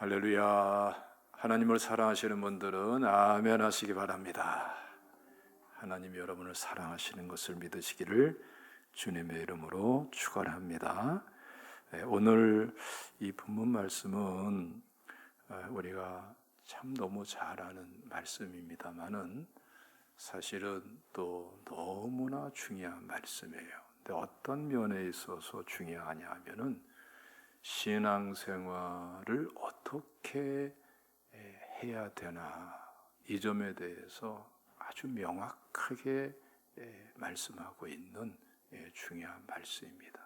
할렐루야. 하나님을 사랑하시는 분들은 아멘 하시기 바랍니다. 하나님이 여러분을 사랑하시는 것을 믿으시기를 주님의 이름으로 축원합니다. 오늘 이 본문 말씀은 우리가 참 너무 잘 아는 말씀입니다만은 사실은 또 너무나 중요한 말씀이에요. 근데 어떤 면에 있어서 중요하냐 하면은 신앙생활을 어떻게 해야 되나, 이 점에 대해서 아주 명확하게 말씀하고 있는 중요한 말씀입니다.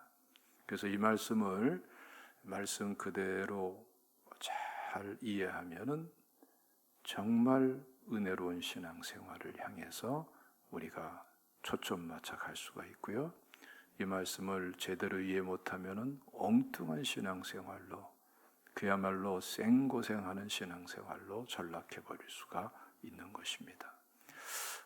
그래서 이 말씀을 말씀 그대로 잘 이해하면은 정말 은혜로운 신앙생활을 향해서 우리가 초점 맞춰 갈 수가 있고요. 이 말씀을 제대로 이해 못하면은 엉뚱한 신앙생활로, 그야말로 생고생하는 신앙생활로 전락해 버릴 수가 있는 것입니다.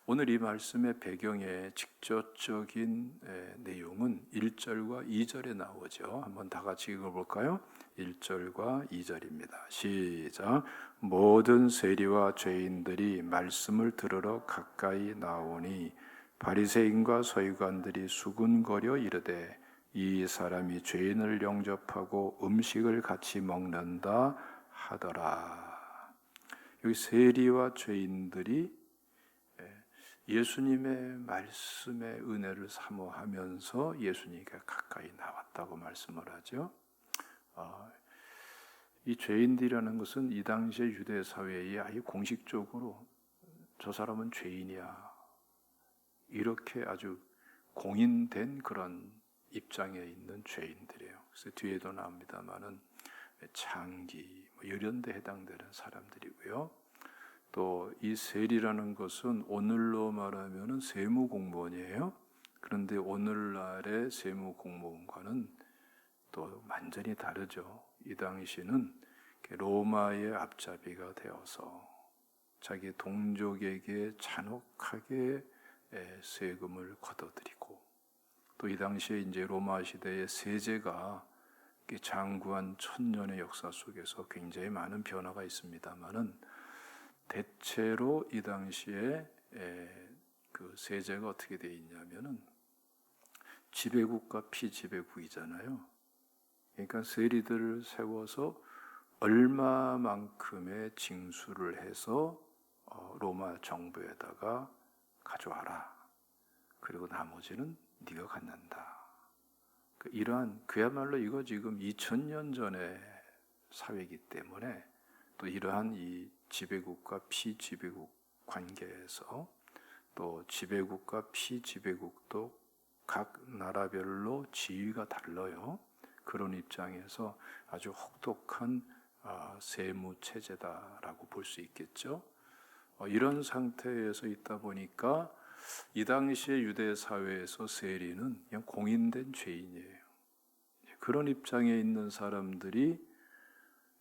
오늘 이 말씀의 배경의 직접적인 내용은 1절과 2절에 나오죠. 한번 다 같이 읽어볼까요? 1절과 2절입니다. 시작. 모든 세리와 죄인들이 말씀을 들으러 가까이 나오니 바리새인과 서기관들이 수군거려 이르되 이 사람이 죄인을 영접하고 음식을 같이 먹는다 하더라. 여기 세리와 죄인들이 예수님의 말씀의 은혜를 사모하면서 예수님께 가까이 나왔다고 말씀을 하죠. 이 죄인들이라는 것은 이 당시의 유대 사회에 아예 공식적으로 저 사람은 죄인이야, 이렇게 아주 공인된 그런 입장에 있는 죄인들이에요. 그래서 뒤에도 나옵니다만은 창기, 이런 데 해당되는 사람들이고요. 또 이 세리라는 것은 오늘로 말하면은 세무 공무원이에요. 그런데 오늘날의 세무 공무원과는 또 완전히 다르죠. 이 당시는 로마의 앞잡이가 되어서 자기 동족에게 잔혹하게 세금을 걷어들이고, 또 이 당시에 이제 로마 시대의 세제가 장구한 1000년의 역사 속에서 굉장히 많은 변화가 있습니다만은 대체로 이 당시에 그 세제가 어떻게 되어 있냐면은 지배국과 피지배국이잖아요. 그러니까 세리들을 세워서 얼마만큼의 징수를 해서 로마 정부에다가 가져와라. 그리고 나머지는 네가 갖는다. 이러한, 그야말로 이거 지금 2000년 전의 사회이기 때문에 또 이러한 이 지배국과 피지배국 관계에서, 또 지배국과 피지배국도 각 나라별로 지위가 달라요. 그런 입장에서 아주 혹독한 세무 체제다라고 볼 수 있겠죠. 이런 상태에서 있다 보니까 이 당시의 유대 사회에서 세리는 그냥 공인된 죄인이에요. 그런 입장에 있는 사람들이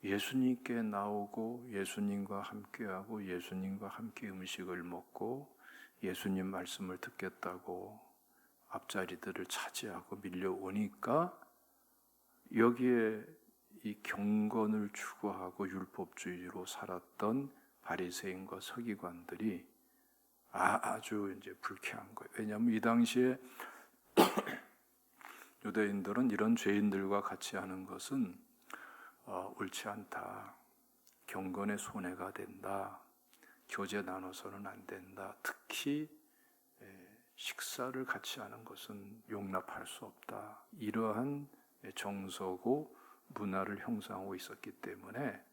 예수님께 나오고 예수님과 함께하고 예수님과 함께 음식을 먹고 예수님 말씀을 듣겠다고 앞자리들을 차지하고 밀려오니까 여기에 이 경건을 추구하고 율법주의로 살았던 바리새인과 서기관들이 아주 이제 불쾌한 거예요. 왜냐하면 이 당시에 유대인들은 이런 죄인들과 같이 하는 것은 옳지 않다, 경건의 손해가 된다, 교제 나눠서는 안 된다, 특히 식사를 같이 하는 것은 용납할 수 없다, 이러한 정서고 문화를 형성하고 있었기 때문에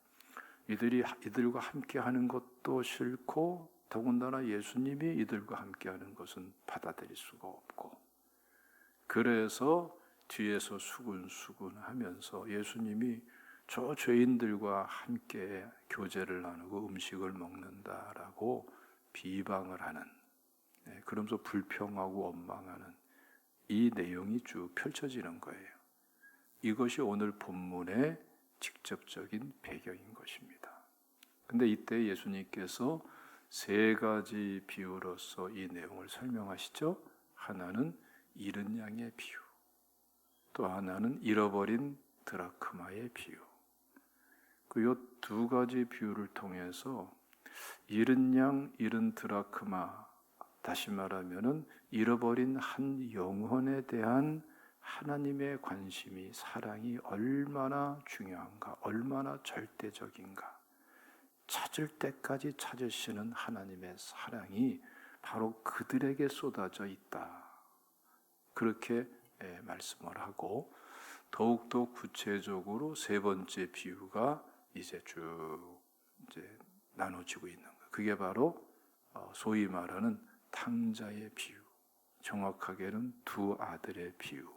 이들과 함께 하는 것도 싫고, 더군다나 예수님이 이들과 함께 하는 것은 받아들일 수가 없고, 그래서 뒤에서 수군수군 하면서 예수님이 저 죄인들과 함께 교제를 나누고 음식을 먹는다라고 비방을 하는, 그러면서 불평하고 원망하는 이 내용이 쭉 펼쳐지는 거예요. 이것이 오늘 본문의 직접적인 배경인 것입니다. 근데 이때 예수님께서 세 가지 비유로서 이 내용을 설명하시죠. 하나는 잃은 양의 비유, 또 하나는 잃어버린 드라크마의 비유, 그 두 가지 비유를 통해서 잃은 양, 잃은 드라크마, 다시 말하면은 잃어버린 한 영혼에 대한 하나님의 관심이, 사랑이 얼마나 중요한가, 얼마나 절대적인가, 찾을 때까지 찾으시는 하나님의 사랑이 바로 그들에게 쏟아져 있다. 그렇게 말씀을 하고, 더욱더 구체적으로 세 번째 비유가 이제 쭉 나눠지고 있는 거예요. 그게 바로 소위 말하는 탕자의 비유, 정확하게는 두 아들의 비유,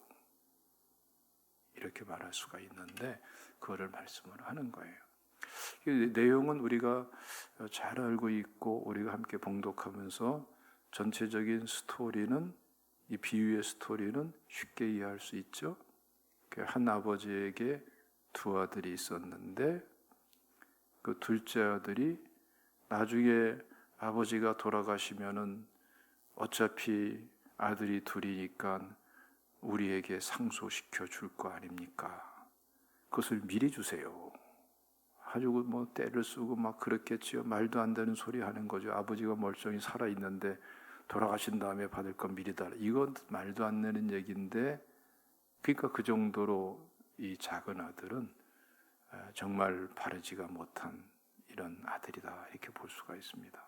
이렇게 말할 수가 있는데 그거를 말씀을 하는 거예요. 내용은 우리가 잘 알고 있고 우리가 함께 봉독하면서 전체적인 스토리는, 이 비유의 스토리는 쉽게 이해할 수 있죠. 한 아버지에게 두 아들이 있었는데 그 둘째 아들이 나중에 아버지가 돌아가시면은 어차피 아들이 둘이니까 우리에게 상속시켜 줄 거 아닙니까? 그것을 미리 주세요. 가지고 뭐 때를 쓰고 막 그렇겠지요. 말도 안 되는 소리 하는 거죠. 아버지가 멀쩡히 살아 있는데 돌아가신 다음에 받을 건 미리 달라. 이건 말도 안 되는 얘기인데, 그러니까 그 정도로 이 작은 아들은 정말 바르지가 못한 이런 아들이다, 이렇게 볼 수가 있습니다.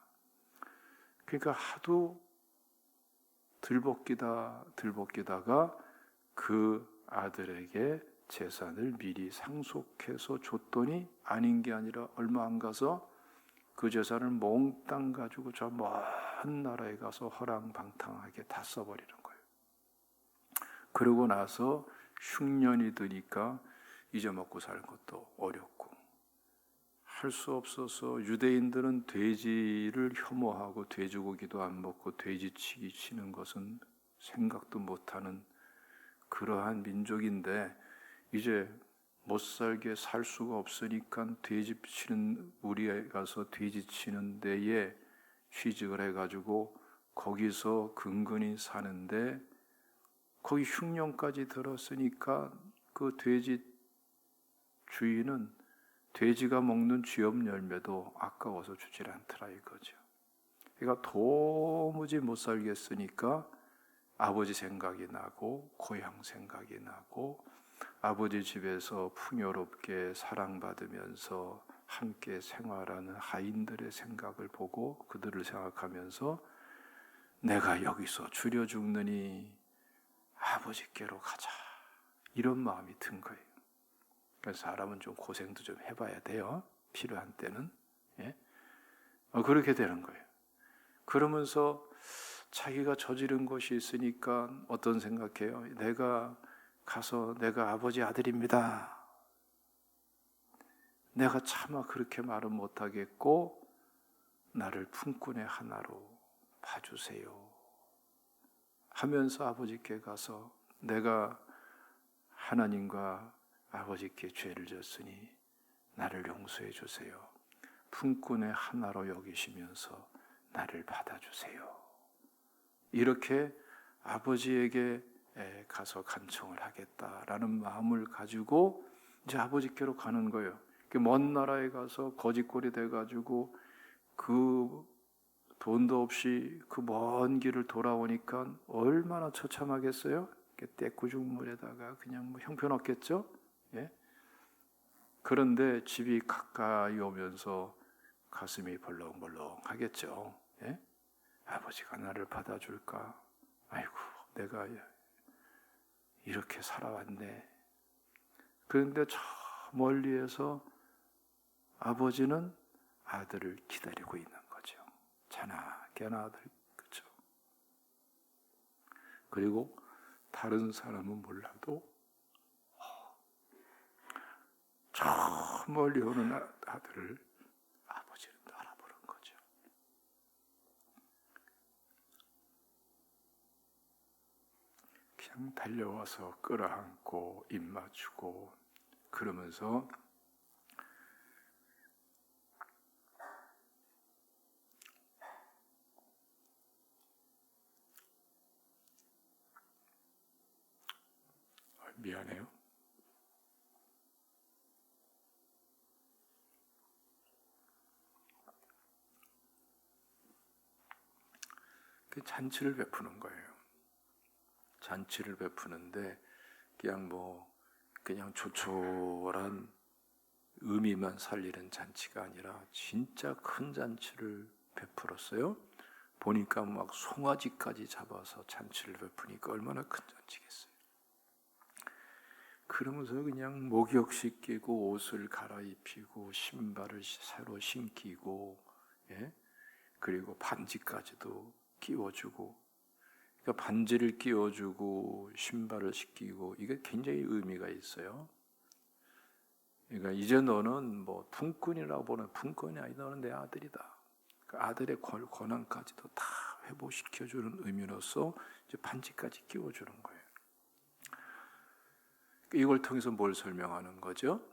그러니까 하도 들볶이다가 그 아들에게 재산을 미리 상속해서 줬더니 아닌 게 아니라 얼마 안 가서 그 재산을 몽땅 가지고 저 먼 나라에 가서 허랑방탕하게 다 써버리는 거예요. 그러고 나서 흉년이 드니까 이제 먹고 사는 것도 어렵고 할 수 없어서 유대인들은 돼지를 혐오하고 돼지고기도 안 먹고 돼지치기 치는 것은 생각도 못하는 그러한 민족인데, 이제 못 살게 살 수가 없으니까 돼지 치는, 우리에 가서 돼지 치는 데에 취직을 해가지고 거기서 근근히 사는데, 거기 흉년까지 들었으니까 그 돼지 주인은 돼지가 먹는 쥐업 열매도 아까워서 주질 않더라 이거죠. 그러니까 도무지 못 살겠으니까 아버지 생각이 나고 고향 생각이 나고 아버지 집에서 풍요롭게 사랑받으면서 함께 생활하는 하인들의 생각을 보고 그들을 생각하면서 내가 여기서 줄여 죽느니 아버지께로 가자, 이런 마음이 든 거예요. 그래서 사람은 좀 고생도 좀 해봐야 돼요. 필요한 때는. 예? 그렇게 되는 거예요. 그러면서 자기가 저지른 것이 있으니까 어떤 생각해요? 내가 가서 내가 아버지 아들입니다. 내가 차마 그렇게 말은 못하겠고 나를 품꾼의 하나로 봐주세요 하면서 아버지께 가서 내가 하나님과 아버지께 죄를 졌으니 나를 용서해 주세요. 품꾼의 하나로 여기시면서 나를 받아주세요. 이렇게 아버지에게 가서 간청을 하겠다라는 마음을 가지고 이제 아버지께로 가는 거예요. 먼 나라에 가서 거지꼴이 돼가지고 그 돈도 없이 그 먼 길을 돌아오니까 얼마나 처참하겠어요? 떼꾸죽물에다가 그냥 뭐 형편없겠죠? 예? 그런데 집이 가까이 오면서 가슴이 벌렁벌렁 하겠죠. 예? 아버지가 나를 받아줄까? 아이고, 내가 이렇게 살아왔네. 그런데 저 멀리에서 아버지는 아들을 기다리고 있는 거죠. 자나깨나 아들, 그렇죠? 그리고 다른 사람은 몰라도 저 멀리 오는 아들을 아버지는 알아보는 거죠. 그냥 달려와서 끌어안고 입 맞추고 그러면서 미안해요. 그 잔치를 베푸는 거예요. 잔치를 베푸는데 그냥 조촐한 의미만 살리는 잔치가 아니라 진짜 큰 잔치를 베풀었어요. 보니까 막 송아지까지 잡아서 잔치를 베푸니까 얼마나 큰 잔치겠어요. 그러면서 그냥 목욕시키고 옷을 갈아입히고 신발을 새로 신기고, 예? 그리고 반지까지도 끼워주고, 그러니까 반지를 끼워주고 신발을 신기고, 이게 굉장히 의미가 있어요. 그러니까 이제 너는 품꾼이라고 보는 품꾼이 아니, 너는 내 아들이다. 그 아들의 권한까지도 다 회복시켜주는 의미로서 이제 반지까지 끼워주는 거예요. 이걸 통해서 뭘 설명하는 거죠?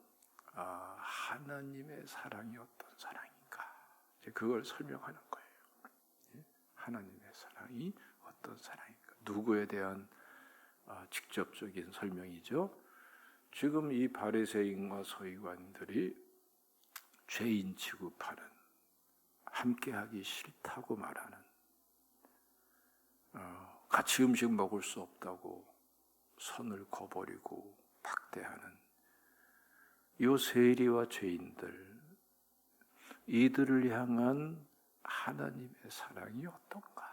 하나님의 사랑이 어떤 사랑인가? 이제 그걸 설명하는 거예요. 하나님의 사랑이 어떤 사랑인가? 누구에 대한 직접적인 설명이죠. 지금 이 바리새인과 서기관들이 죄인 취급하는, 함께하기 싫다고 말하는, 같이 음식 먹을 수 없다고 선을 거버리고 박대하는 이 세리와 죄인들, 이들을 향한 하나님의 사랑이 어떤가?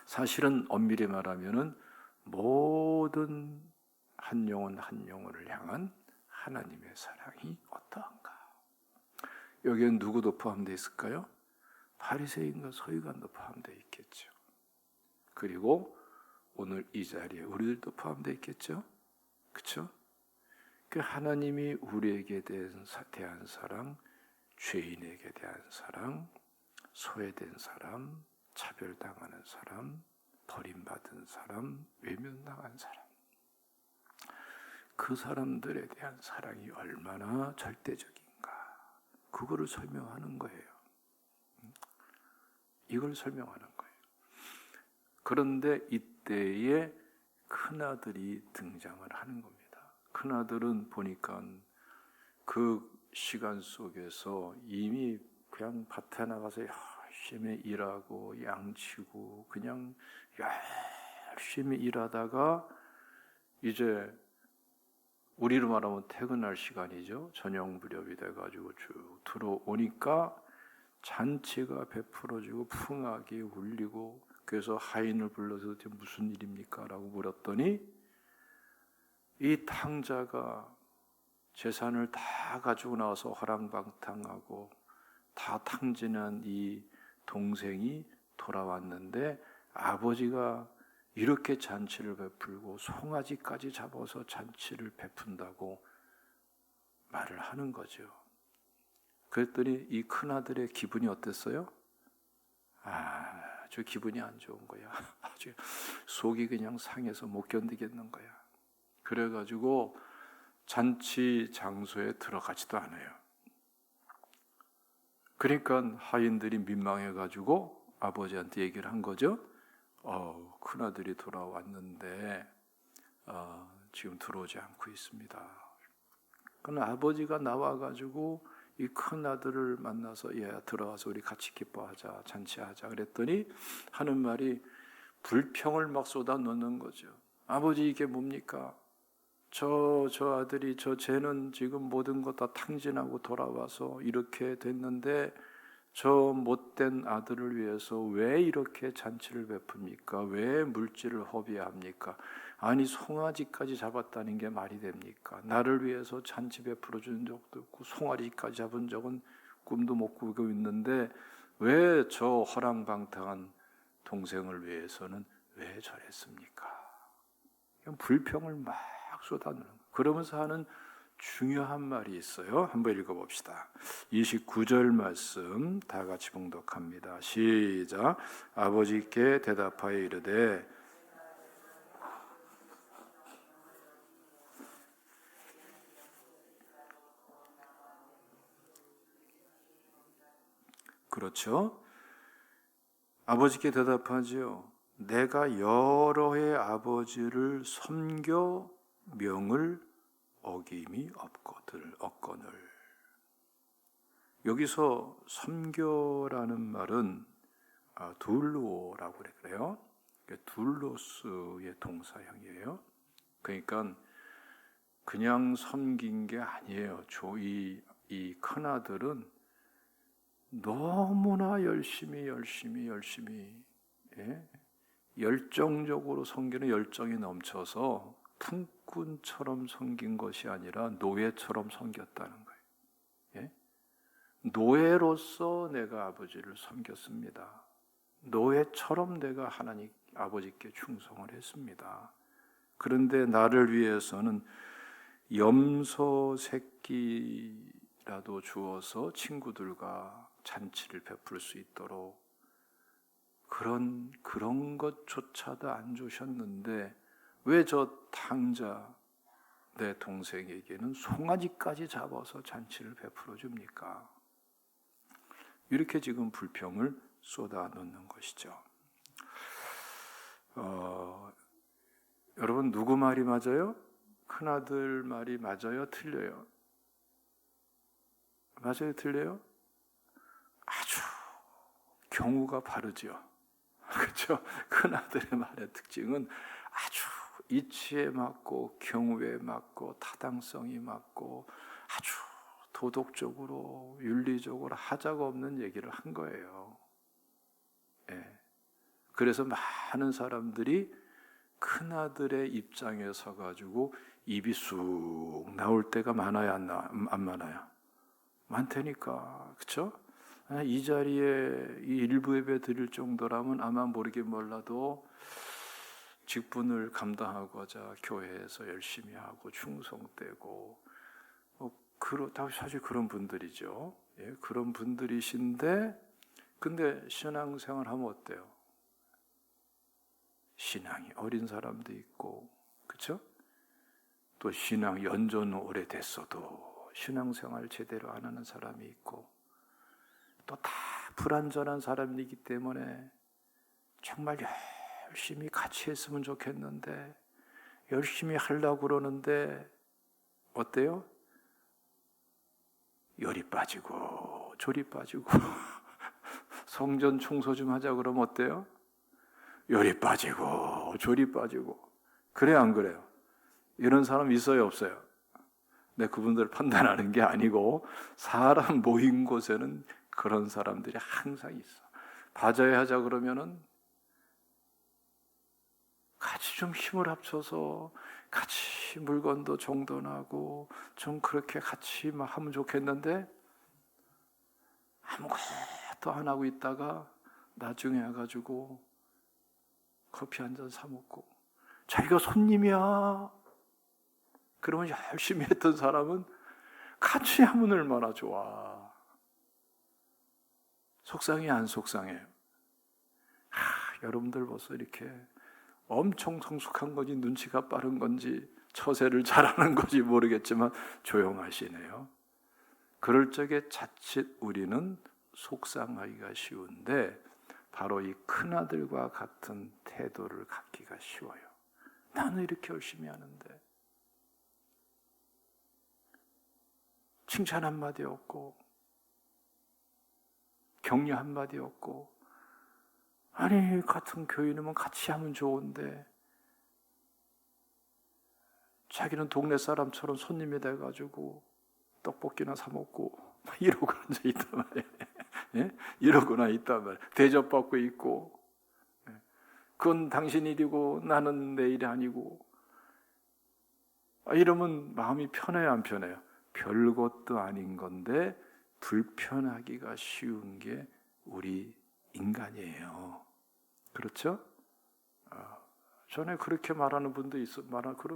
사실은 엄밀히 말하면은 모든 한 영혼 한 영혼을 향한 하나님의 사랑이 어떠한가? 여기엔 누구도 포함되어 있을까요? 바리새인과 서기관도 포함되어 있겠죠. 그리고 오늘 이 자리에 우리들도 포함되어 있겠죠. 그렇죠? 그 하나님이 우리에게 대한 사랑, 죄인에게 대한 사랑, 소외된 사람, 차별당하는 사람, 버림받은 사람, 외면당한 사람, 그 사람들에 대한 사랑이 얼마나 절대적인가, 그거를 설명하는 거예요. 이걸 설명하는 거예요. 그런데 이때에 큰아들이 등장을 하는 겁니다. 큰아들은 보니까 그 시간 속에서 이미 그냥 밭에 나가서 열심히 일하고 양치고 그냥 열심히 일하다가 이제 우리로 말하면 퇴근할 시간이죠. 저녁 무렵이 돼가지고 쭉 들어오니까 잔치가 베풀어지고 풍악이 울리고, 그래서 하인을 불러서 무슨 일입니까? 라고 물었더니 이 탕자가 재산을 다 가지고 나와서 허랑방탕하고 다 탕진한 이 동생이 돌아왔는데 아버지가 이렇게 잔치를 베풀고 송아지까지 잡아서 잔치를 베푼다고 말을 하는 거죠. 그랬더니 이 큰아들의 기분이 어땠어요? 아주 기분이 안 좋은 거야. 아주 속이 그냥 상해서 못 견디겠는 거야. 그래가지고 잔치 장소에 들어가지도 않아요. 그러니까 하인들이 민망해가지고 아버지한테 얘기를 한 거죠. 큰아들이 돌아왔는데 지금 들어오지 않고 있습니다. 그러나 아버지가 나와가지고 이 큰아들을 만나서 들어와서 우리 같이 기뻐하자, 잔치하자 그랬더니 하는 말이 불평을 막 쏟아놓는 거죠. 아버지 이게 뭡니까? 저 아들이 쟤는 지금 모든 것 다 탕진하고 돌아와서 이렇게 됐는데 저 못된 아들을 위해서 왜 이렇게 잔치를 베풉니까? 왜 물질을 허비합니까? 아니 송아지까지 잡았다는 게 말이 됩니까? 나를 위해서 잔치 베풀어 준 적도 없고 송아지까지 잡은 적은 꿈도 못 꾸고 있는데 왜 저 허랑방탕한 동생을 위해서는 왜 저랬습니까? 불평을 막 쏟아내는 거예요. 그러면서 하는 중요한 말이 있어요. 한번 읽어봅시다. 29절 말씀 다 같이 봉독합니다. 시작. 아버지께 대답하여 이르되 그렇죠. 아버지께 대답하지요. 내가 여러 해 아버지를 섬겨 명을 어김이 없거늘. 여기서 섬겨라는 말은 둘로라고 그래요. 둘로스의 동사형이에요. 그러니까 그냥 섬긴 게 아니에요. 이 큰아들은 너무나 열심히 예? 열정적으로 섬기는 열정이 넘쳐서 품꾼처럼 섬긴 것이 아니라 노예처럼 섬겼다는 거예요. 예? 노예로서 내가 아버지를 섬겼습니다. 노예처럼 내가 하나님 아버지께 충성을 했습니다. 그런데 나를 위해서는 염소 새끼라도 주어서 친구들과 잔치를 베풀 수 있도록 그런 것조차도 안 주셨는데 왜 저 탕자 내 동생에게는 송아지까지 잡아서 잔치를 베풀어 줍니까? 이렇게 지금 불평을 쏟아놓는 것이죠. 여러분 누구 말이 맞아요? 큰아들 말이 맞아요? 틀려요? 맞아요? 틀려요? 아주 경우가 바르죠. 그렇죠? 큰아들의 말의 특징은 아주 이치에 맞고 경우에 맞고 타당성이 맞고 아주 도덕적으로 윤리적으로 하자가 없는 얘기를 한 거예요. 예. 그래서 많은 사람들이 큰아들의 입장에 서가지고 입이 쑥 나올 때가 많아요, 안 많아요? 많다니까, 그렇죠? 이 자리에 이 일부 예배 드릴 정도라면 아마 모르긴 몰라도 직분을 감당하고자 교회에서 열심히 하고 충성되고 사실 그런 분들이죠. 예, 그런 분들이신데 근데 신앙생활 하면 어때요? 신앙이 어린 사람도 있고, 그렇죠? 또 신앙 연전 오래됐어도 신앙생활 제대로 안 하는 사람이 있고, 또 다 불완전한 사람이기 때문에 정말 열심히 같이 했으면 좋겠는데 열심히 하려고 그러는데 어때요? 열이 빠지고 졸이 빠지고 성전 청소 좀 하자 그러면 어때요? 열이 빠지고 졸이 빠지고. 그래요, 안 그래요? 이런 사람 있어요, 없어요? 네, 그분들을 판단하는 게 아니고 사람 모인 곳에는 그런 사람들이 항상 있어. 바자회 하자 그러면은 같이 좀 힘을 합쳐서 같이 물건도 정돈하고 좀 그렇게 같이 하면 좋겠는데 아무것도 안 하고 있다가 나중에 와가지고 커피 한 잔 사 먹고 자기가 손님이야. 그러면 열심히 했던 사람은 같이 하면 얼마나 좋아. 속상해, 안 속상해요? 여러분들 벌써 이렇게 엄청 성숙한 건지 눈치가 빠른 건지 처세를 잘하는 건지 모르겠지만 조용하시네요. 그럴 적에 자칫 우리는 속상하기가 쉬운데 바로 이 큰아들과 같은 태도를 갖기가 쉬워요. 나는 이렇게 열심히 하는데 칭찬 한마디 없고 격려 한마디 없고 아니 같은 교인이면 같이 하면 좋은데 자기는 동네 사람처럼 손님이 돼가지고 떡볶이나 사 먹고 이러고 앉아있단 말이에요. 예? 이러고나 있단 말이에요. 대접받고 있고 그건 당신 일이고 나는 내 일이 아니고 이러면 마음이 편해요, 안 편해요? 별것도 아닌 건데 불편하기가 쉬운 게 우리 인간이에요. 그렇죠? 전에 그렇게 말하는 분도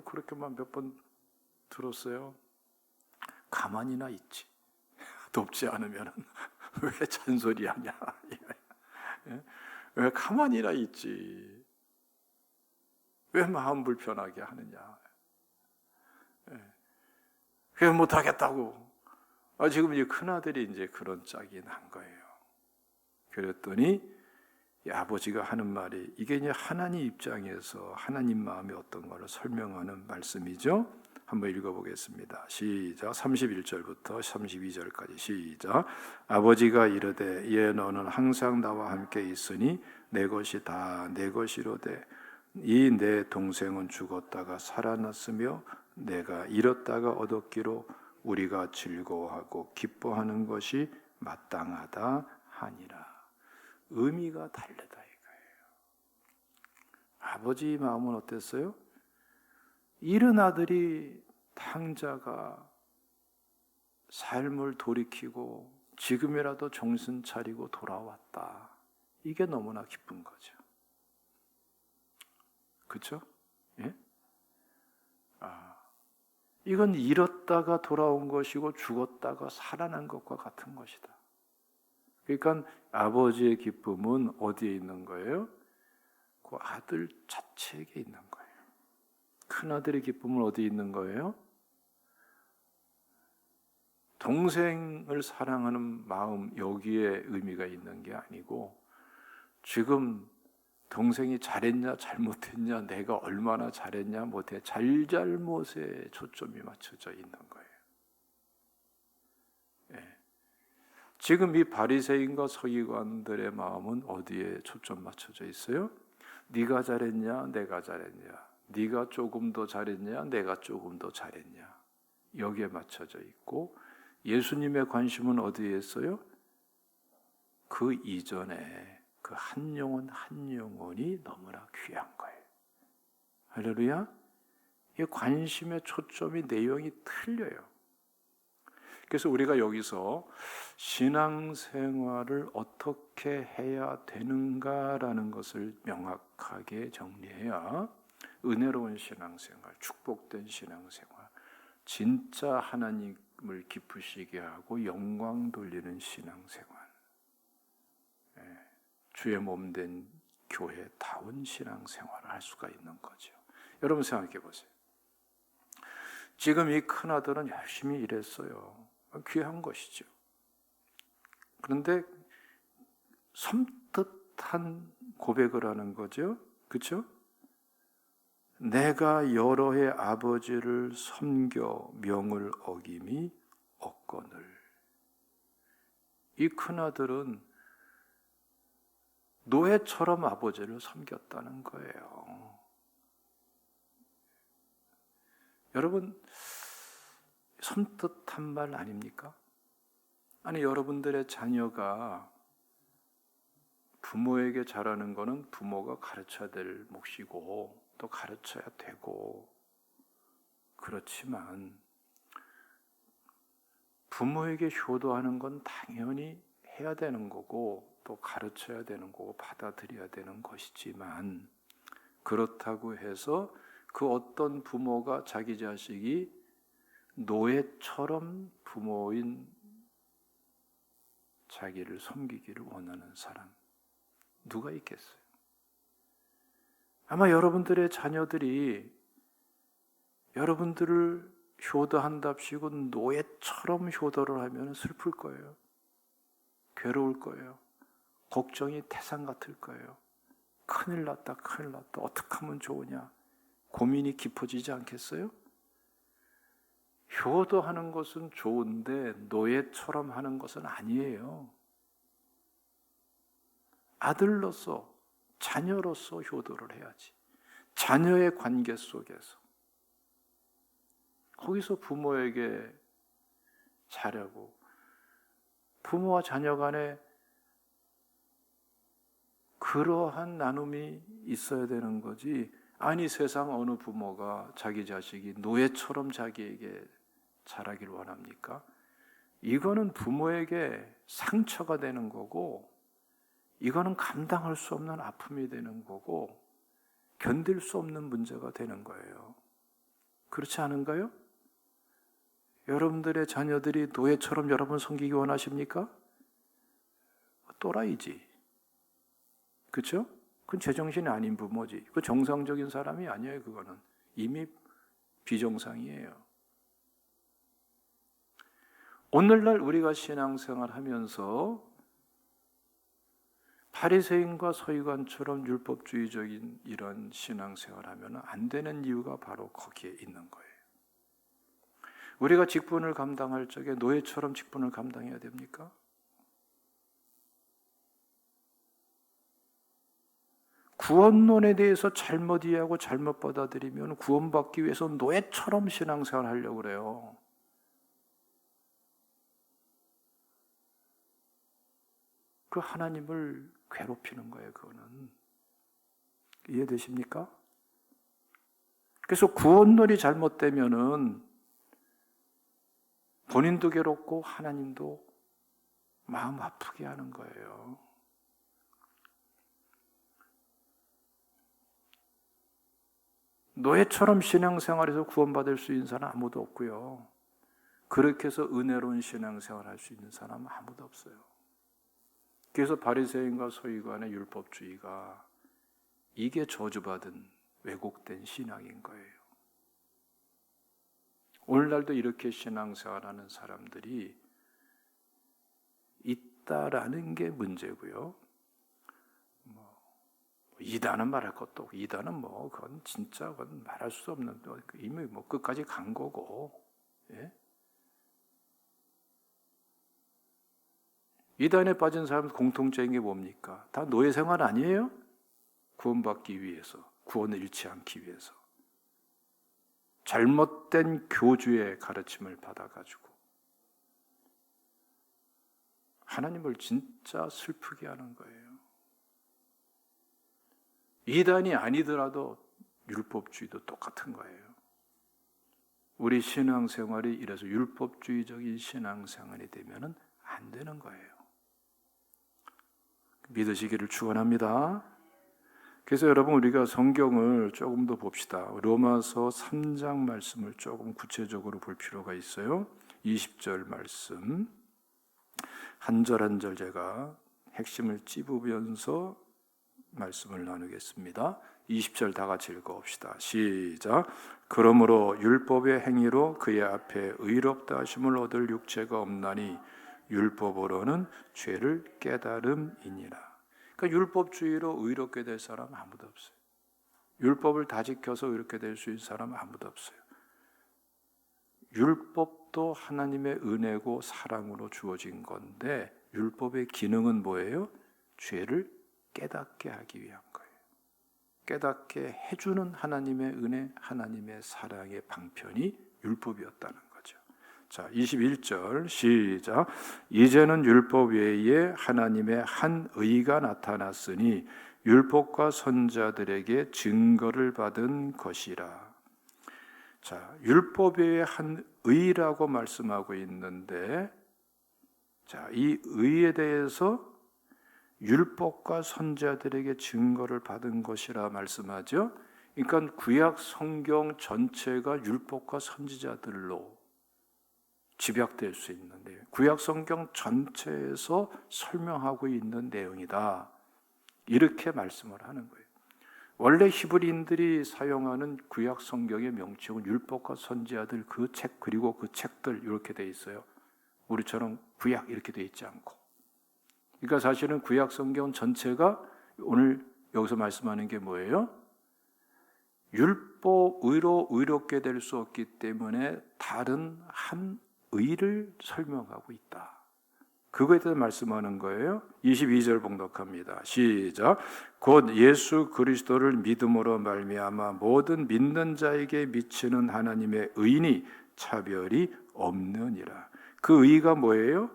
그렇게만 몇 번 들었어요. 가만히나 있지. 돕지 않으면 왜 잔소리하냐. 왜 가만히나 있지. 왜 마음 불편하게 하느냐. 그냥 못하겠다고. 지금 이 큰아들이 이제 그런 짝이 난 거예요. 그랬더니 이 아버지가 하는 말이 이게 이제 하나님 입장에서 하나님 마음이 어떤 거를 설명하는 말씀이죠. 한번 읽어보겠습니다. 시작. 31절부터 32절까지 시작. 아버지가 이르되 이에 너는 항상 나와 함께 있으니 내 것이 다 내 것이로되 이 내 동생은 죽었다가 살아났으며 내가 잃었다가 얻었기로 우리가 즐거워하고 기뻐하는 것이 마땅하다 하니라. 의미가 다르다 이거예요. 아버지 마음은 어땠어요? 잃은 아들이 탕자가 삶을 돌이키고 지금이라도 정신 차리고 돌아왔다. 이게 너무나 기쁜 거죠. 그렇죠? 예? 이건 잃었다가 돌아온 것이고 죽었다가 살아난 것과 같은 것이다. 그러니까 아버지의 기쁨은 어디에 있는 거예요? 그 아들 자체에게 있는 거예요. 큰 아들의 기쁨은 어디에 있는 거예요? 동생을 사랑하는 마음, 여기에 의미가 있는 게 아니고 지금 동생이 잘했냐 잘못했냐, 내가 얼마나 잘했냐 못해, 잘잘못에 초점이 맞춰져 있는 거예요. 예. 지금 이 바리새인과 서기관들의 마음은 어디에 초점 맞춰져 있어요? 네가 잘했냐 내가 잘했냐, 네가 조금 더 잘했냐 내가 조금 더 잘했냐, 여기에 맞춰져 있고, 예수님의 관심은 어디에 있어요? 그 이전에 그 한 영혼 한 영혼이 너무나 귀한 거예요. 할렐루야. 이 관심의 초점이, 내용이 틀려요. 그래서 우리가 여기서 신앙생활을 어떻게 해야 되는가라는 것을 명확하게 정리해야 은혜로운 신앙생활, 축복된 신앙생활, 진짜 하나님을 기쁘시게 하고 영광 돌리는 신앙생활, 주의 몸된 교회다운 신앙생활을 할 수가 있는 거죠. 여러분 생각해 보세요. 지금 이 큰아들은 열심히 일했어요. 귀한 것이죠. 그런데 섬뜩한 고백을 하는 거죠. 그렇죠? 내가 여러 해 아버지를 섬겨 명을 어김이 없거늘. 이 큰아들은 노예처럼 아버지를 섬겼다는 거예요. 여러분, 섬뜩한 말 아닙니까? 아니, 여러분들의 자녀가 부모에게 잘하는 거는 부모가 가르쳐야 될 몫이고 또 가르쳐야 되고, 그렇지만 부모에게 효도하는 건 당연히 해야 되는 거고 또 가르쳐야 되는 거고 받아들여야 되는 것이지만, 그렇다고 해서 그 어떤 부모가 자기 자식이 노예처럼 부모인 자기를 섬기기를 원하는 사람 누가 있겠어요? 아마 여러분들의 자녀들이 여러분들을 효도한답시고 노예처럼 효도를 하면 슬플 거예요. 괴로울 거예요. 걱정이 태산 같을 거예요. 큰일 났다, 큰일 났다. 어떻게 하면 좋으냐. 고민이 깊어지지 않겠어요? 효도하는 것은 좋은데 노예처럼 하는 것은 아니에요. 아들로서, 자녀로서 효도를 해야지. 자녀의 관계 속에서. 거기서 부모에게 잘하고, 부모와 자녀 간에 그러한 나눔이 있어야 되는 거지. 아니, 세상 어느 부모가 자기 자식이 노예처럼 자기에게 자라기를 원합니까? 이거는 부모에게 상처가 되는 거고, 이거는 감당할 수 없는 아픔이 되는 거고, 견딜 수 없는 문제가 되는 거예요. 그렇지 않은가요? 여러분들의 자녀들이 노예처럼 여러분 섬기기 원하십니까? 또라이지. 그렇죠? 그건 제정신이 아닌 부모지. 그 정상적인 사람이 아니에요. 그거는 이미 비정상이에요. 오늘날 우리가 신앙생활 하면서 바리새인과 서기관처럼 율법주의적인 이런 신앙생활 하면 안 되는 이유가 바로 거기에 있는 거예요. 우리가 직분을 감당할 적에 노예처럼 직분을 감당해야 됩니까? 구원론에 대해서 잘못 이해하고 잘못 받아들이면 구원받기 위해서 노예처럼 신앙생활 하려고 그래요. 그 하나님을 괴롭히는 거예요, 그거는. 이해되십니까? 그래서 구원론이 잘못되면은 본인도 괴롭고 하나님도 마음 아프게 하는 거예요. 노예처럼 신앙생활에서 구원받을 수 있는 사람 아무도 없고요. 그렇게 해서 은혜로운 신앙생활 할 수 있는 사람은 아무도 없어요. 그래서 바리새인과 서기관의 율법주의가 이게 저주받은 왜곡된 신앙인 거예요. 오늘날도 이렇게 신앙생활하는 사람들이 있다라는 게 문제고요. 이단은 말할 것도 없고, 이단은 그건 진짜 그건 말할 수 없는, 이미 끝까지 간 거고, 예? 이단에 빠진 사람 공통적인 게 뭡니까? 다 노예 생활 아니에요? 구원받기 위해서, 구원을 잃지 않기 위해서. 잘못된 교주의 가르침을 받아가지고 하나님을 진짜 슬프게 하는 거예요. 이단이 아니더라도 율법주의도 똑같은 거예요. 우리 신앙생활이 이래서 율법주의적인 신앙생활이 되면 안 되는 거예요. 믿으시기를 축원합니다. 그래서 여러분 우리가 성경을 조금 더 봅시다. 로마서 3장 말씀을 조금 구체적으로 볼 필요가 있어요. 20절 말씀 한 절 한 절 제가 핵심을 찝으면서 말씀을 나누겠습니다. 20절 다 같이 읽어봅시다. 시작. 그러므로 율법의 행위로 그의 앞에 의롭다 하심을 얻을 육체가 없나니 율법으로는 죄를 깨달음이니라. 그러니까 율법주의로 의롭게 될 사람 아무도 없어요. 율법을 다 지켜서 의롭게 될 수 있는 사람 아무도 없어요. 율법도 하나님의 은혜고 사랑으로 주어진 건데 율법의 기능은 뭐예요? 죄를 깨닫게 하기 위한 거예요. 깨닫게 해주는 하나님의 은혜, 하나님의 사랑의 방편이 율법이었다는 거죠. 자, 21절 시작. 이제는 율법 외에 하나님의 한 의가 나타났으니 율법과 선자들에게 증거를 받은 것이라. 자, 율법 외에 한 의라고 말씀하고 있는데, 자, 이 의에 대해서 율법과 선자들에게 증거를 받은 것이라 말씀하죠. 그러니까 구약 성경 전체가 율법과 선지자들로 집약될 수 있는데 구약 성경 전체에서 설명하고 있는 내용이다. 이렇게 말씀을 하는 거예요. 원래 히브리인들이 사용하는 구약 성경의 명칭은 율법과 선지자들 그 책 그리고 그 책들 이렇게 돼 있어요. 우리처럼 구약 이렇게 돼 있지 않고. 그러니까 사실은 구약 성경 전체가 오늘 여기서 말씀하는 게 뭐예요? 율법 의로 의롭게 될 수 없기 때문에 다른 한 의를 설명하고 있다. 그거에 대해서 말씀하는 거예요. 22절 봉독합니다. 시작. 곧 예수 그리스도를 믿음으로 말미암아 모든 믿는 자에게 미치는 하나님의 의니 차별이 없느니라. 그 의가 뭐예요?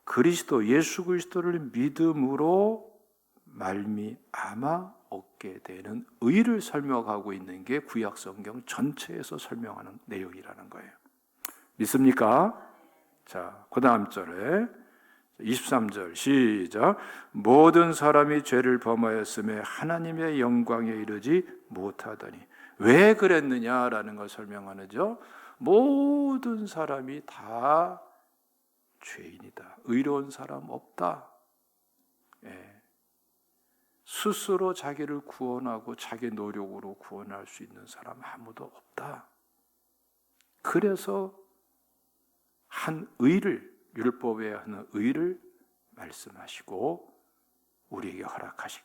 그리스도, 예수 그리스도를 믿음으로 말미암아 얻게 되는 의를 설명하고 있는 게 구약 성경 전체에서 설명하는 내용이라는 거예요. 믿습니까? 자, 그 다음 절에 23절 시작. 모든 사람이 죄를 범하였음에 하나님의 영광에 이르지 못하더니. 왜 그랬느냐라는 걸 설명하는죠. 모든 사람이 다 죄인이다. 의로운 사람 없다. 예. 스스로 자기를 구원하고 자기 노력으로 구원할 수 있는 사람 아무도 없다. 그래서 한 의를, 율법에 하는 의를 말씀하시고 우리에게 허락하실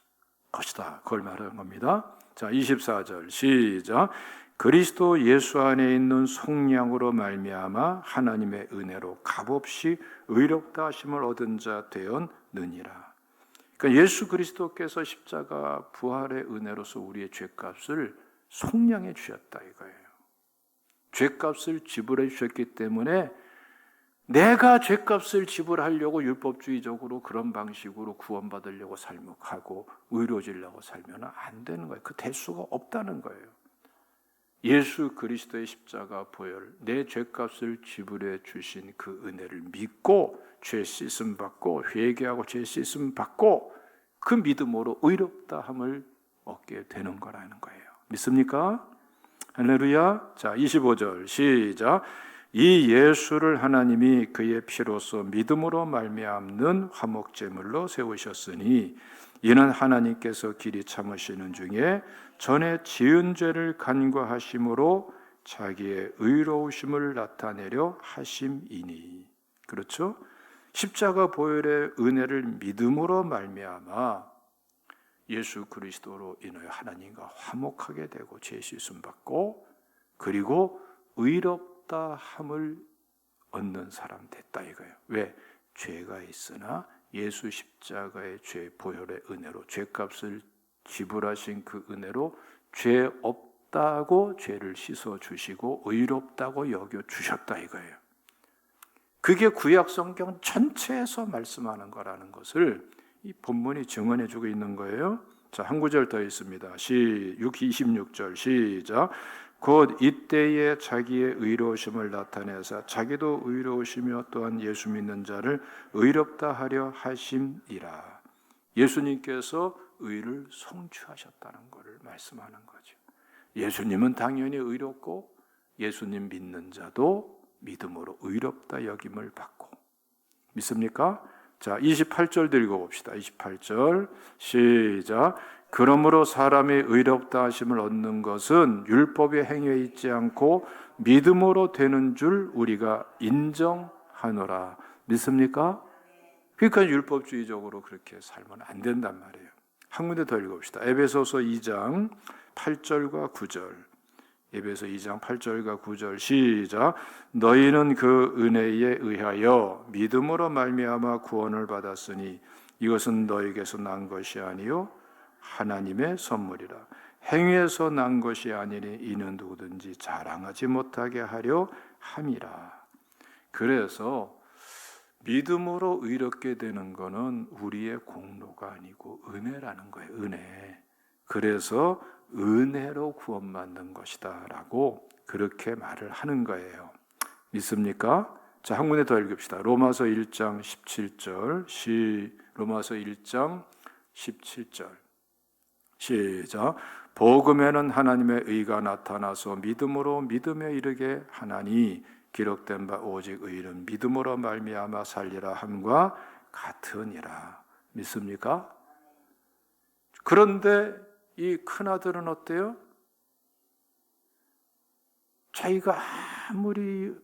것이다. 그걸 말하는 겁니다. 자, 24절 시작. 그리스도 예수 안에 있는 속량으로 말미암아 하나님의 은혜로 값없이 의롭다 하심을 얻은 자 되었느니라. 그러니까 예수 그리스도께서 십자가 부활의 은혜로서 우리의 죄값을 속량해 주셨다 이거예요. 죄값을 지불해 주셨기 때문에 내가 죄값을 지불하려고 율법주의적으로 그런 방식으로 구원받으려고 살목하고 의로워지려고 살면 안 되는 거예요. 그 대수가 없다는 거예요. 예수 그리스도의 십자가 보혈, 내 죄값을 지불해 주신 그 은혜를 믿고 죄 씻음 받고 회개하고 죄 씻음 받고 그 믿음으로 의롭다함을 얻게 되는 거라는 거예요. 믿습니까? 할렐루야. 자, 25절 시작. 이 예수를 하나님이 그의 피로써 믿음으로 말미암는 화목제물로 세우셨으니 이는 하나님께서 길이 참으시는 중에 전에 지은 죄를 간과하심으로 자기의 의로우심을 나타내려 하심이니. 그렇죠? 십자가 보혈의 은혜를 믿음으로 말미암아 예수 그리스도로 인하여 하나님과 화목하게 되고 죄 씻음 받고 그리고 의롭다 함을 얻는 사람 됐다 이거예요. 왜? 죄가 있으나 예수 십자가의 죄 보혈의 은혜로 죄값을 지불하신 그 은혜로 죄 없다고 죄를 씻어 주시고 의롭다고 여겨 주셨다 이거예요. 그게 구약 성경 전체에서 말씀하는 거라는 것을 이 본문이 증언해 주고 있는 거예요. 자, 한 구절 더 있습니다. 26절 시작. 곧 이때에 자기의 의로우심을 나타내사 자기도 의로우시며 또한 예수 믿는 자를 의롭다 하려 하심이라. 예수님께서 의를 성취하셨다는 것을 말씀하는 거죠. 예수님은 당연히 의롭고 예수님 믿는 자도 믿음으로 의롭다 여김을 받고. 믿습니까? 자, 28절 읽어봅시다. 28절 시작. 그러므로 사람이 의롭다 하심을 얻는 것은 율법의 행위에 있지 않고 믿음으로 되는 줄 우리가 인정하노라. 믿습니까? 그러니까 율법주의적으로 그렇게 살면 안 된단 말이에요. 한 군데 더 읽어봅시다. 에베소서 2장 8절과 9절. 에베소 2장 8절과 9절 시작. 너희는 그 은혜에 의하여 믿음으로 말미암아 구원을 받았으니 이것은 너희에게서 난 것이 아니요 하나님의 선물이라. 행위에서 난 것이 아니니 이는 누구든지 자랑하지 못하게 하려 함이라. 그래서 믿음으로 의롭게 되는 것은 우리의 공로가 아니고 은혜라는 거예요. 은혜. 그래서 은혜로 구원받는 것이다 라고 그렇게 말을 하는 거예요. 믿습니까? 자, 한 군데 더 읽읍시다. 로마서 1장 17절 로마서 1장 17절 시작. 복음에는 하나님의 의가 나타나서 믿음으로 믿음에 이르게 하나니 기록된 바 오직 의는 믿음으로 말미암아 살리라 함과 같으니라. 믿습니까? 그런데 이 큰아들은 어때요? 자기가 아무리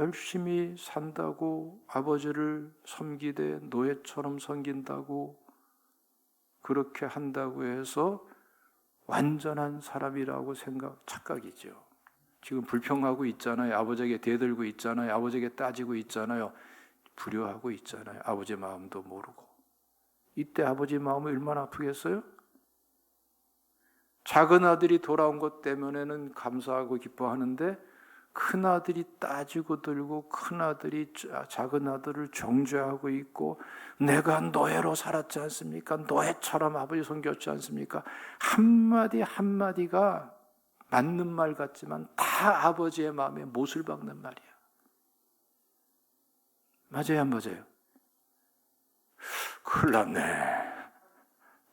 열심히 산다고 아버지를 섬기되 노예처럼 섬긴다고 그렇게 한다고 해서 완전한 사람이라고 착각이죠. 지금 불평하고 있잖아요. 아버지에게 대들고 있잖아요. 아버지에게 따지고 있잖아요. 불효하고 있잖아요. 아버지 마음도 모르고. 이때 아버지 마음이 얼마나 아프겠어요? 작은 아들이 돌아온 것 때문에는 감사하고 기뻐하는데 큰 아들이 따지고 들고 큰 아들이 작은 아들을 정죄하고 있고 내가 노예로 살았지 않습니까? 노예처럼 아버지 섬겼지 않습니까? 한마디 한마디가 맞는 말 같지만 다 아버지의 마음에 못을 박는 말이야. 맞아요, 안 맞아요? 큰일 났네.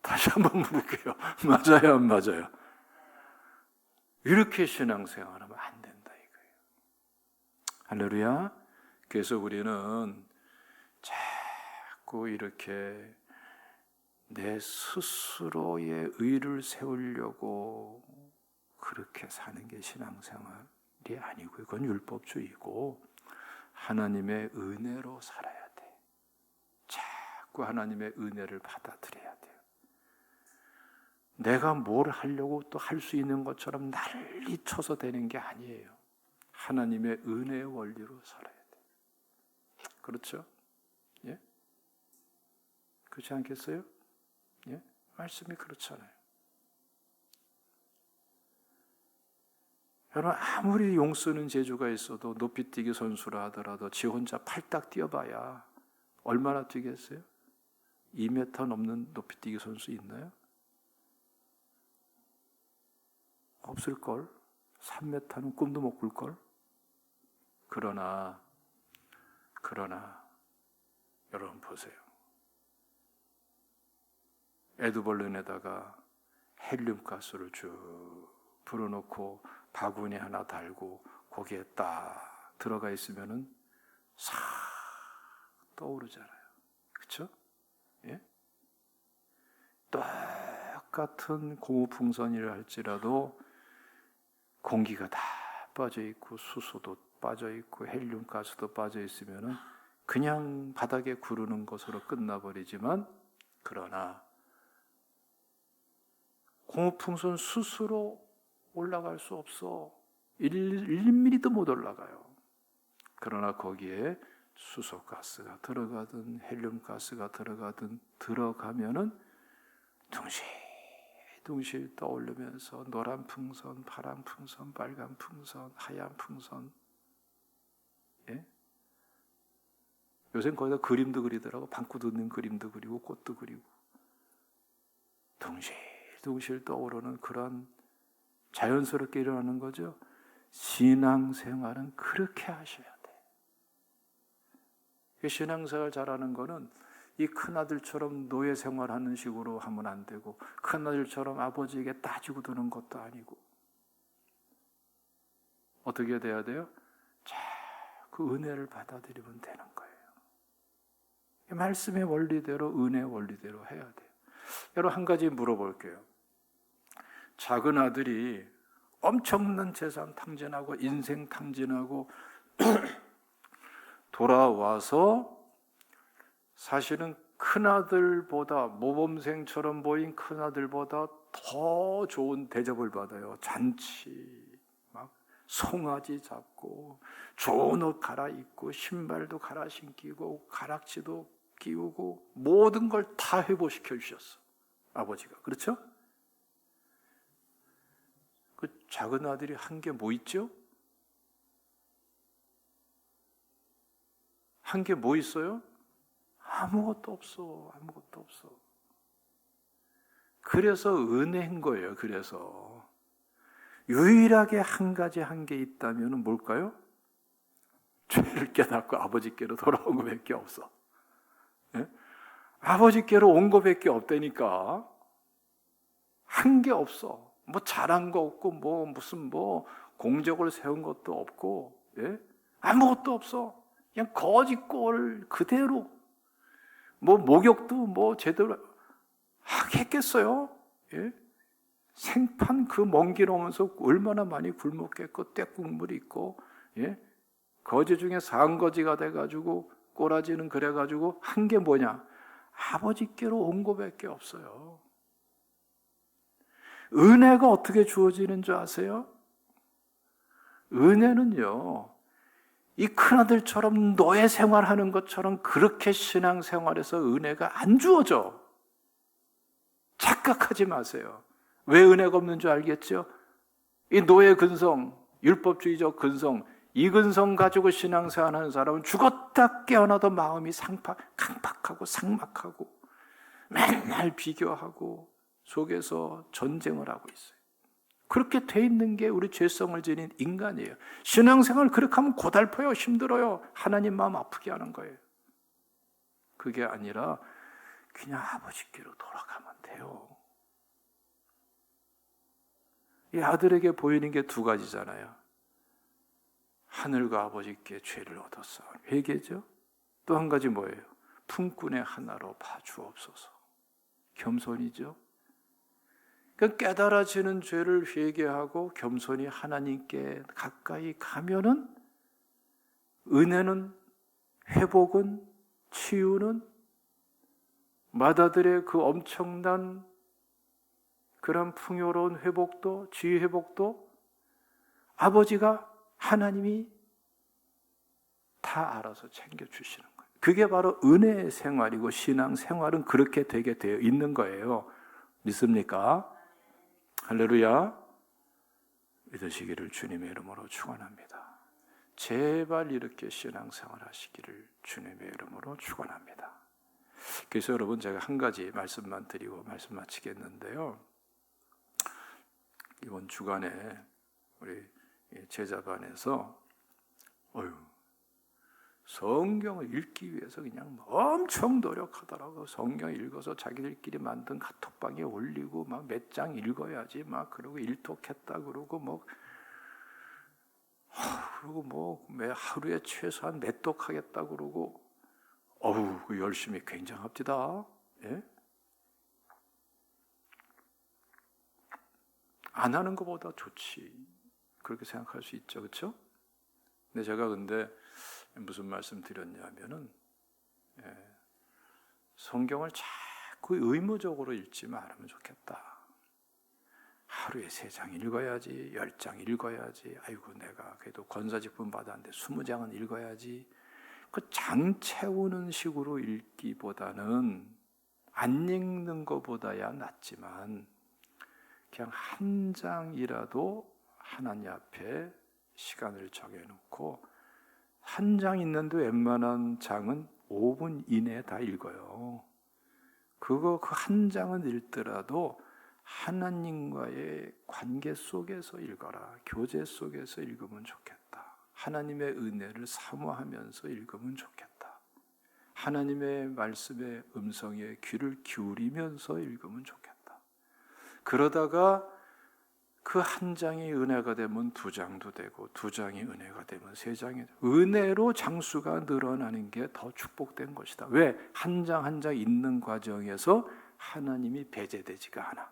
다시 한번 물을게요. 맞아요, 안 맞아요? 이렇게 신앙생활하면 안 된다 이거예요. 할렐루야. 그래서 우리는 자꾸 이렇게 내 스스로의 의를 세우려고 그렇게 사는 게 신앙생활이 아니고 그건 율법주의고 하나님의 은혜로 살아야 돼. 자꾸 하나님의 은혜를 받아들여야 돼요. 내가 뭘 하려고 또 할 수 있는 것처럼 난리 쳐서 되는 게 아니에요. 하나님의 은혜의 원리로 살아야 돼요. 그렇죠? 예? 그렇지 않겠어요? 예? 말씀이 그렇잖아요. 여러분, 아무리 용 쓰는 재주가 있어도 높이뛰기 선수라 하더라도 지 혼자 팔딱 뛰어봐야 얼마나 뛰겠어요? 2m 넘는 높이뛰기 선수 있나요? 없을걸? 3m는 꿈도 못 꿀걸? 그러나 여러분 보세요. 에드벌룬에다가 헬륨 가스를 쭉 불어넣고 바구니 하나 달고 거기에 딱 들어가 있으면은 싹 떠오르잖아요. 그렇죠? 예? 똑같은 고무풍선이라 할지라도 공기가 다 빠져 있고 수소도 빠져 있고 헬륨 가스도 빠져 있으면은 그냥 바닥에 구르는 것으로 끝나버리지만, 그러나 고무풍선 스스로 올라갈 수 없어. 1mm도 못 올라가요. 그러나 거기에 수소가스가 들어가든 헬륨가스가 들어가면은 둥실둥실 떠오르면서 노란 풍선, 파란 풍선, 빨간 풍선, 하얀 풍선. 예? 요새는 거기다 그림도 그리더라고. 방구 뜯는 그림도 그리고 꽃도 그리고. 둥실둥실 떠오르는 그런 자연스럽게 일어나는 거죠. 신앙생활은 그렇게 하셔야 돼. 신앙생활 잘하는 거는 이 큰아들처럼 노예 생활하는 식으로 하면 안 되고, 큰아들처럼 아버지에게 따지고 드는 것도 아니고. 어떻게 돼야 돼요? 그 은혜를 받아들이면 되는 거예요. 말씀의 원리대로, 은혜의 원리대로 해야 돼요. 여러분, 한 가지 물어볼게요. 작은 아들이 엄청난 재산 탕진하고 인생 탕진하고 돌아와서 사실은 큰아들보다, 모범생처럼 보인 큰아들보다 더 좋은 대접을 받아요. 잔치, 막 송아지 잡고 좋은 옷 갈아입고 신발도 갈아 신기고 가락지도 끼우고 모든 걸 다 회복시켜 주셨어, 아버지가. 그렇죠? 그 작은 아들이 한 게 뭐 있죠? 한 게 뭐 있어요? 아무것도 없어. 아무것도 없어. 그래서 은혜인 거예요. 그래서 유일하게 한 가지 한 게 있다면 뭘까요? 죄를 깨닫고 아버지께로 돌아온 것밖에 없어. 예? 아버지께로 온 것밖에 없다니까. 한 게 없어. 뭐 잘한 거 없고 무슨 공적을 세운 것도 없고, 예? 아무것도 없어. 그냥 거짓골 그대로. 목욕도 제대로 하겠겠어요? 예? 생판 그 먼 길 오면서 얼마나 많이 굶었겠고 떼국물이 있고, 예? 거지 중에 상거지가 돼가지고 꼬라지는 그래가지고 한 게 뭐냐? 아버지께로 온 것밖에 없어요. 은혜가 어떻게 주어지는 줄 아세요? 은혜는요, 이 큰아들처럼 노예 생활하는 것처럼 그렇게 신앙생활에서 은혜가 안 주어져. 착각하지 마세요. 왜 은혜가 없는 줄 알겠죠? 이 노예 근성, 율법주의적 근성, 이 근성 가지고 신앙생활하는 사람은 죽었다 깨어나도 마음이 강팍하고 삭막하고 맨날 비교하고 속에서 전쟁을 하고 있어요. 그렇게 돼 있는 게 우리 죄성을 지닌 인간이에요. 신앙생활 그렇게 하면 고달퍼요. 힘들어요. 하나님 마음 아프게 하는 거예요. 그게 아니라 그냥 아버지께로 돌아가면 돼요. 이 아들에게 보이는 게 두 가지잖아요. 하늘과 아버지께 죄를 얻었어. 회개죠. 또 한 가지 뭐예요? 품꾼의 하나로 봐주옵소서. 겸손이죠. 그 깨달아지는 죄를 회개하고 겸손히 하나님께 가까이 가면은 은혜는, 회복은, 치유는 맏아들의 그 엄청난 그런 풍요로운 회복도, 지혜 회복도 아버지가, 하나님이 다 알아서 챙겨주시는 거예요. 그게 바로 은혜의 생활이고 신앙 생활은 그렇게 되게 되어 있는 거예요. 믿습니까? 할렐루야. 믿으시기를 주님의 이름으로 축원합니다. 제발 이렇게 신앙 생활 하시기를 주님의 이름으로 축원합니다. 그래서 여러분, 제가 한 가지 말씀만 드리고 말씀 마치겠는데요. 이번 주간에 우리 제자반에서 성경을 읽기 위해서 그냥 엄청 노력하더라고. 성경 읽어서 자기들끼리 만든 카톡방에 올리고 막 몇 장 읽어야지 막 그러고 일독했다 그러고 그리고 매 하루에 최소한 몇 독 하겠다 그러고 그 열심히 굉장합니다. 예? 안 하는 것보다 좋지. 그렇게 생각할 수 있죠. 그렇죠? 근데 제가 무슨 말씀 드렸냐면은 성경을 자꾸 의무적으로 읽지 말으면 좋겠다. 하루에 3장 읽어야지, 10장 읽어야지. 아이고, 내가 그래도 권사직분 받았는데 20장은 읽어야지. 그 장 채우는 식으로 읽기보다는 안 읽는 것보다야 낫지만 그냥 한 장이라도 하나님 앞에 시간을 정해놓고 한 장 있는데 웬만한 장은 5분 이내에 다 읽어요. 그 한 장은 읽더라도 하나님과의 관계 속에서 읽어라. 교제 속에서 읽으면 좋겠다. 하나님의 은혜를 사모하면서 읽으면 좋겠다. 하나님의 말씀의 음성에 귀를 기울이면서 읽으면 좋겠다. 그러다가 그 한 장이 은혜가 되면 2장도 되고 2장이 은혜가 되면 3장이 되고 은혜로 장수가 늘어나는 게 더 축복된 것이다. 왜? 한 장 한 장 읽는 과정에서 하나님이 배제되지가 않아.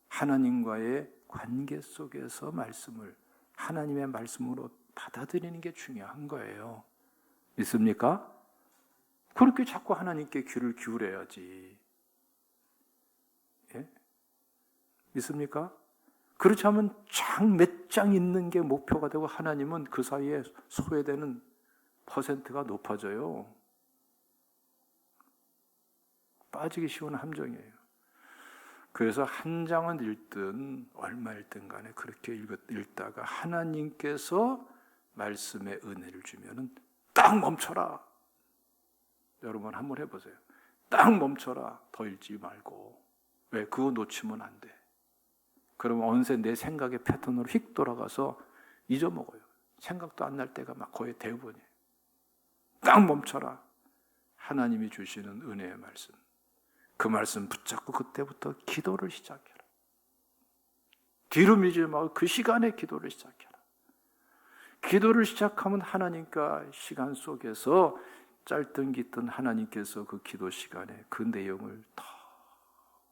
하나님과의 관계 속에서 하나님의 말씀으로 받아들이는 게 중요한 거예요. 믿습니까? 그렇게 자꾸 하나님께 귀를 기울여야지. 예? 믿습니까? 그렇지 않으면 몇 장 있는 게 목표가 되고 하나님은 그 사이에 소외되는 퍼센트가 높아져요. 빠지기 쉬운 함정이에요. 그래서 한 장은 읽든 얼마 읽든 간에 그렇게 읽다가 하나님께서 말씀의 은혜를 주면은 딱 멈춰라. 여러분 한번 해보세요. 딱 멈춰라. 더 읽지 말고. 왜? 그거 놓치면 안 돼. 그러면 어느새 내 생각의 패턴으로 휙 돌아가서 잊어먹어요. 생각도 안 날 때가 막 거의 대부분이에요. 딱 멈춰라. 하나님이 주시는 은혜의 말씀. 그 말씀 붙잡고 그때부터 기도를 시작해라. 뒤로 밀지 말고 그 시간에 기도를 시작해라. 기도를 시작하면 하나님과 시간 속에서 짧든 깊든 하나님께서 그 기도 시간에 그 내용을 더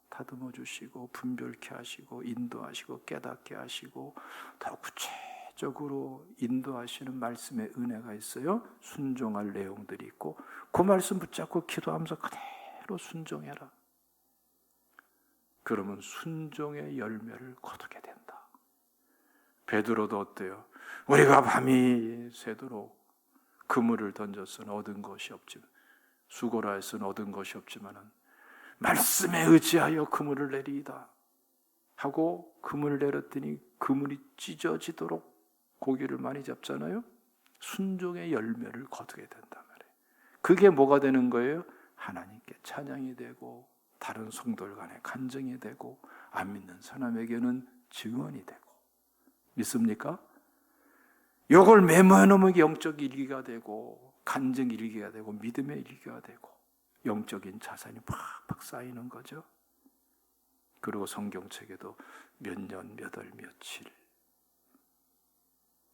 다듬어 주시고 분별케 하시고 인도하시고 깨닫게 하시고 더 구체적으로 인도하시는 말씀의 은혜가 있어요. 순종할 내용들이 있고 그 말씀 붙잡고 기도하면서 그대로 순종해라. 그러면 순종의 열매를 거두게 된다. 베드로도 어때요? 우리가 밤이 새도록 그물을 던졌으나 얻은 것이 없지만 수고를 하였으나 얻은 것이 없지만은 말씀에 의지하여 그물을 내리이다 하고 그물을 내렸더니 그물이 찢어지도록 고기를 많이 잡잖아요. 순종의 열매를 거두게 된단 말이에요. 그게 뭐가 되는 거예요? 하나님께 찬양이 되고 다른 성도들 간에 간증이 되고 안 믿는 사람에게는 증언이 되고. 믿습니까? 이걸 메모해 놓으면 영적 일기가 되고 간증 일기가 되고 믿음의 일기가 되고 영적인 자산이 팍팍 쌓이는 거죠. 그리고 성경책에도 몇 년, 몇 월, 며칠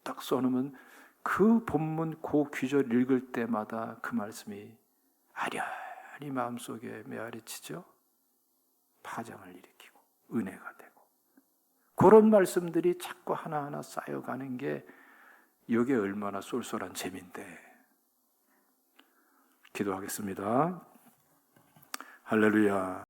딱 써놓으면 그 본문, 그 귀절 읽을 때마다 그 말씀이 아련히 마음속에 메아리치죠. 파장을 일으키고 은혜가 되고 그런 말씀들이 자꾸 하나하나 쌓여가는 게 이게 얼마나 쏠쏠한 재미인데. 기도하겠습니다. 할렐루야.